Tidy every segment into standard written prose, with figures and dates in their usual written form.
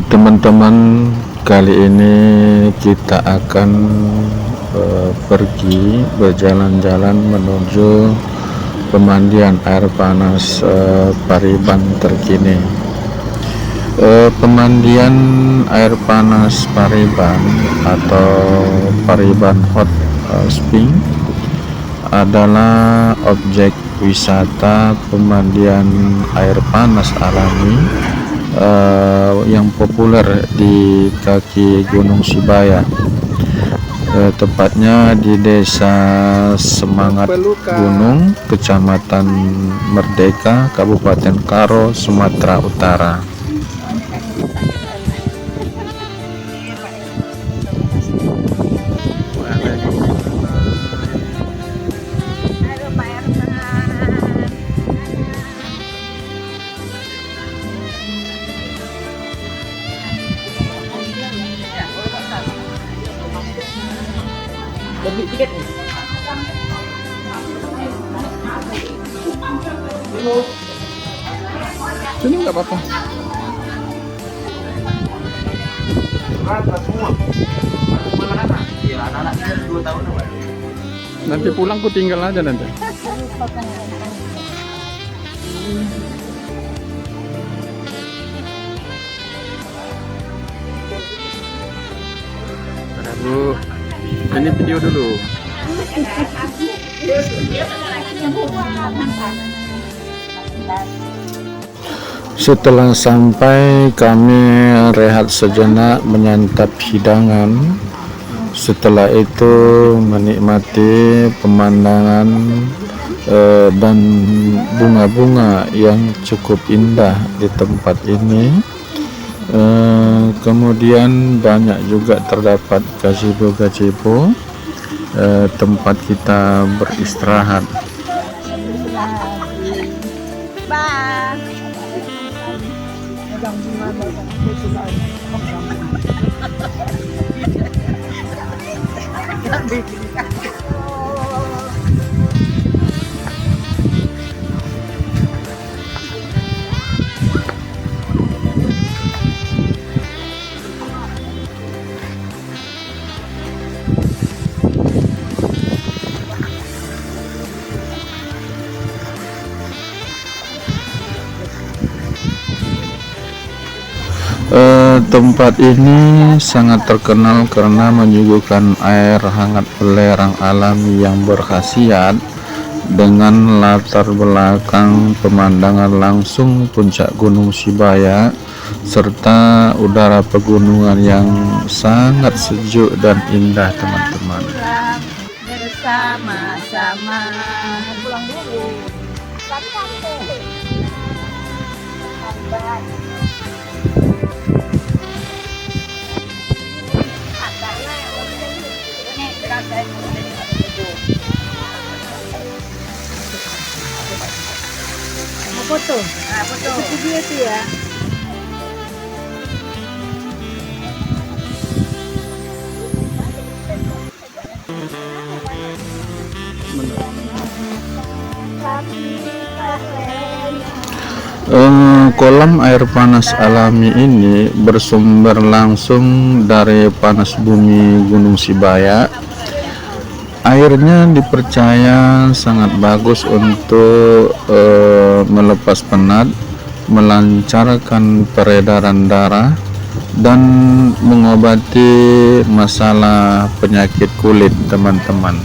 Teman-teman, kali ini kita akan pergi berjalan-jalan menuju pemandian air panas Pariban terkini. Pemandian air panas Pariban atau Pariban Hot Spring adalah objek wisata pemandian air panas alami yang populer di kaki Gunung Sibaya, tepatnya di Desa Semangat Gunung, Kecamatan Merdeka, Kabupaten Karo, Sumatera Utara. Lebih dikit nih. Sini nggak apa-apa. Nanti pulang ku tinggal aja nanti. Bu, ini video dulu. Setelah sampai, kami rehat sejenak menyantap hidangan. Setelah itu menikmati pemandangan dan bunga-bunga yang cukup indah di tempat ini. Kemudian banyak juga terdapat gazebo-gazebo tempat kita beristirahat. Tempat ini sangat terkenal karena menyuguhkan air hangat belerang alami yang berkhasiat dengan latar belakang pemandangan langsung puncak Gunung Sibaya serta udara pegunungan yang sangat sejuk dan indah, teman-teman. Bersama-sama pulang dulu. Foto, foto video itu ya. Kolam air panas alami ini bersumber langsung dari panas bumi Gunung Sibaya. Airnya dipercaya sangat bagus untuk melepas penat, melancarkan peredaran darah, dan mengobati masalah penyakit kulit, teman-teman.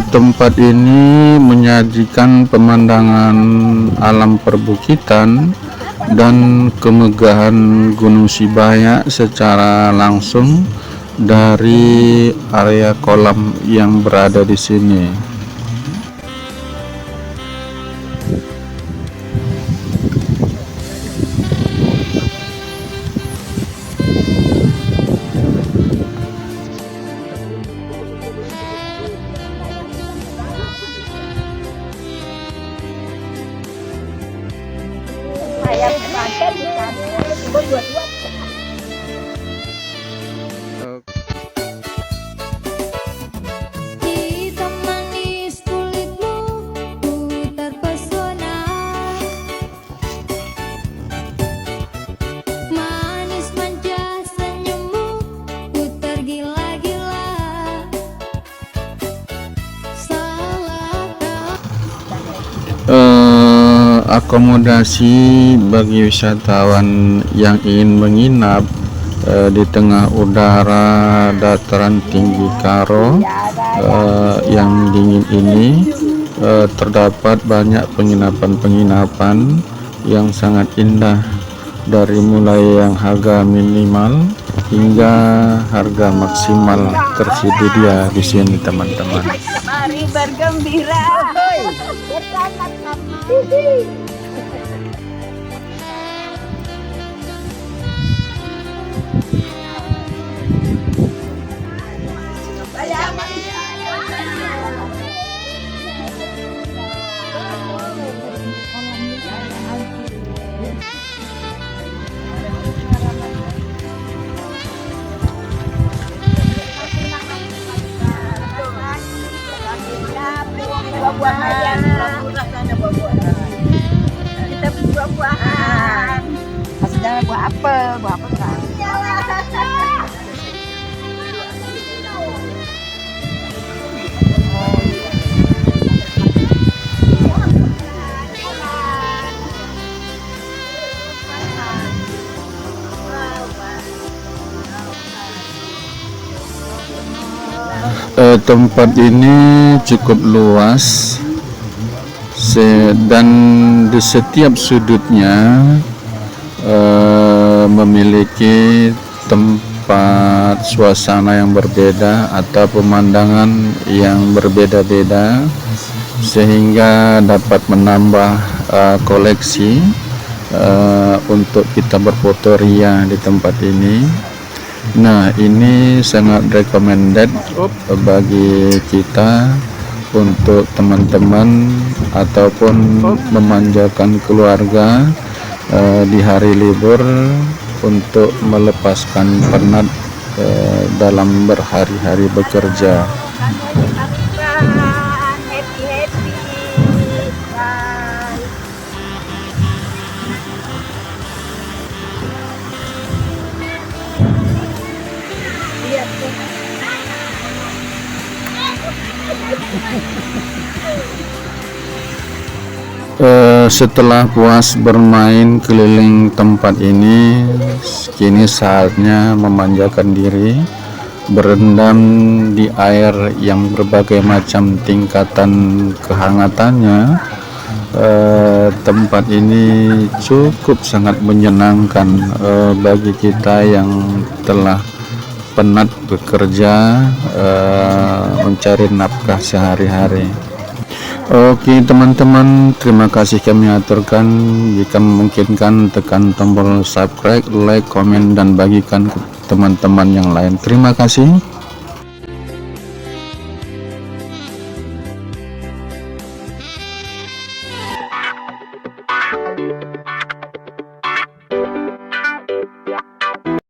Tempat ini menyajikan pemandangan alam perbukitan dan kemegahan Gunung Sibaya secara langsung dari area kolam yang berada di sini. Ayam makan bukan. Buat. Hitam manis kulitmu, ku terpesona. Manis manja senyummu, ku tergila-gila. Salahkah Akomodasi bagi wisatawan yang ingin menginap di tengah udara dataran tinggi Karo yang dingin ini, terdapat banyak penginapan-penginapan yang sangat indah, dari mulai yang harga minimal hingga harga maksimal tersedia di sini, teman-teman. Mari bergembira. Bersama sama. Buah-buahan, kita buah-buahan. Maksudnya buah apel kan? Tempat ini cukup luas dan di setiap sudutnya memiliki tempat suasana yang berbeda atau pemandangan yang berbeda-beda, sehingga dapat menambah koleksi untuk kita berfoto ria di tempat ini. Nah, ini sangat recommended bagi kita untuk teman-teman ataupun memanjakan keluarga di hari libur untuk melepaskan penat dalam berhari-hari bekerja. Happy. Setelah puas bermain keliling tempat ini, kini saatnya memanjakan diri, berendam di air yang berbagai macam tingkatan kehangatannya. Tempat ini cukup sangat menyenangkan bagi kita yang telah penat bekerja mencari nafkah sehari-hari. Oke teman-teman, terima kasih kami aturkan. Jika memungkinkan, tekan tombol subscribe, like, komen, dan bagikan ke teman-teman yang lain. Terima kasih.